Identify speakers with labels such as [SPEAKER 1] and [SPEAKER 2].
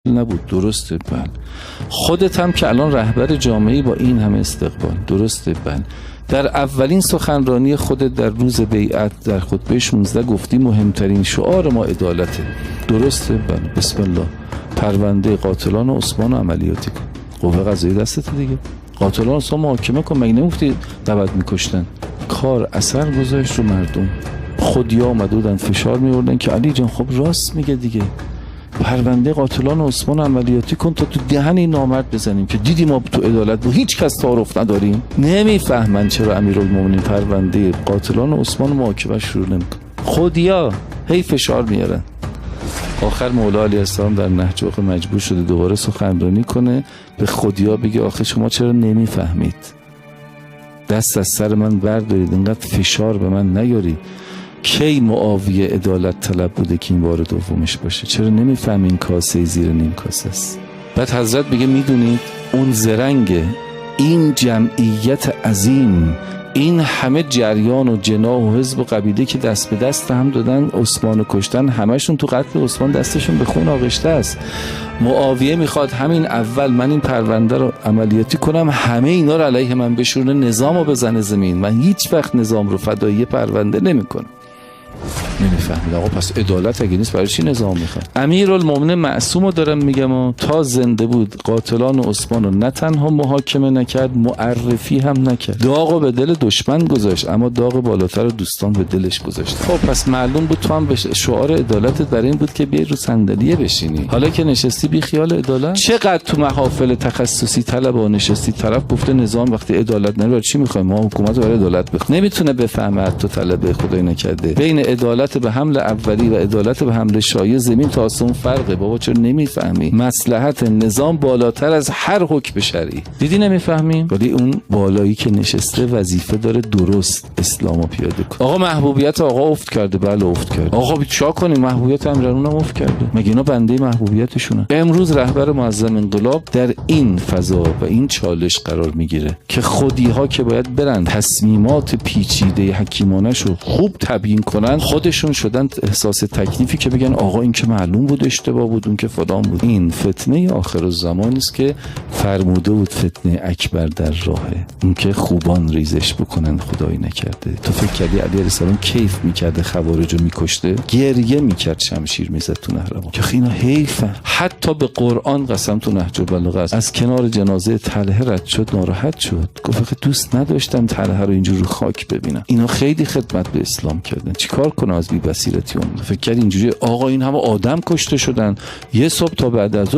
[SPEAKER 1] نبود. درسته بله. خودت هم که الان رهبر جامعه با این همه استقبال، درسته بله. در اولین سخنرانی خودت در روز بیعت در خطبه 16 گفتی مهمترین شعار ما عدالته، درسته بله. بسم الله. پرونده قاتلان عثمان عملیاتی کن، قوه قضاییه دستت دیگه. قاتلان عثمان محاکمه کن. مگه نگفتی 90 میکشتن؟ کار اثر گذاشت رو مردم. خودیا آمده بودن فشار میوردن که علی جان خب راست میگه دیگه، پرونده قاتلان عثمان عملیاتی کن تا تو دهن این نامرد بزنیم که دیدی ما تو عدالت با هیچ کس تعارف نداریم. نمیفهمن چرا امیرالمومنین پرونده قاتلان عثمان محاکمه شروع نمیکن. خودیا هی فشار میارن. آخر مولا علیه السلام در نهج البلاغه مجبور شده دوباره سخنرانی کنه، به خودیا بگه آخه شما چرا نمیفهمید؟ دست از سر من بردارید، اینقدر فشار به من نیاری. کی معاویه عدالت طلب بوده که این بار دومش باشه؟ چرا نمیفهمین کاسه زیر نیم کاسه است؟ بعد حضرت بگه میدونید اون زرنگ این جمعیت عظیم، این همه جریان و جناح و حزب و قبیله که دست به دست هم دادن عثمانو کشتن، همشون تو قتل عثمان دستشون به خون آغشته است. معاویه میخواد همین اول من این پرونده رو عملیاتی کنم، همه اینا رو علیه من بشورونه، نظام رو بزنه زمین. من هیچ وقت نظام رو فدایی پرونده نمیکنم. نمیفهمید. آقا پس عدالت اگه نیست برای چی نظام میخواد؟ امیرالمومنین معصوم رو دارم میگم، تا زنده بود قاتلان عثمان رو نه تنها محاکمه نکرد، معرفی هم نکرد. داغو به دل دشمن گذاشت، اما داغ بالاتر دوستان به دلش گذاشت. خب پس معلوم بود تو هم شعار عدالتت برای این بود که بیای رو صندلیه بشینی. حالا که نشستی بی خیال عدالت. چقدر تو محافل تخصصی طلبا نشستی، طرف گفته نظام وقتی عدالت نداره چی میخوایم؟ ما حکومت رو برای عدالت بخوام. نمیتونه بفهمه تو طلب خدای نکرده بین عدالت به حمل اولی و عدالت به حمل شایع زمین تا آسمون فرقه. بابا چرا نمیفهمی؟ مصلحت نظام بالاتر از هر حکم شرعی. دیدی نمیفهمیم؟ ولی اون بالایی که نشسته وظیفه داره درست اسلامو پیاده کنه. آقا محبوبیت آقا افت کرده. بله افت کرده. آقا چا کنیم؟ محبوبیت امیرالمومنین هم افت کرده. مگه اینا بنده محبوبیتشونه؟ امروز رهبر معظم انقلاب در این فضا و این چالش قرار میگیره که خودی‌ها که باید برن تصمیمات پیچیده حکیمانه شو خوب تبیین کنن، خودشون شدن احساس تکلیفی که بگن آقا این که معلوم بود اشتباه بود، اون که فلان بود. این فتنه آخر الزمان است که فرموده بود فتنه اکبر در راهه، اون که خوبان ریزش بکنن خدایی نکرده. تو فکر کردی علی علیه السلام کیف میکرده خوارجو میکشته؟ گریه میکرد، شمشیر میزد تو نهرمون که اینا حیفن. حتی به قرآن قسم تو نهج البلاغه است، از کنار جنازه طلحه رد شد ناراحت شد، گفت دوست نداشتم طلحه رو اینجوری رو خاک ببینم. اینا خیلی خدمت به اسلام کردن، چیکار کنه از بی بصیرتی اون؟ فکر کرد اینجوری آقا این همه آدم کشته شدن، یه صبح تا بعد از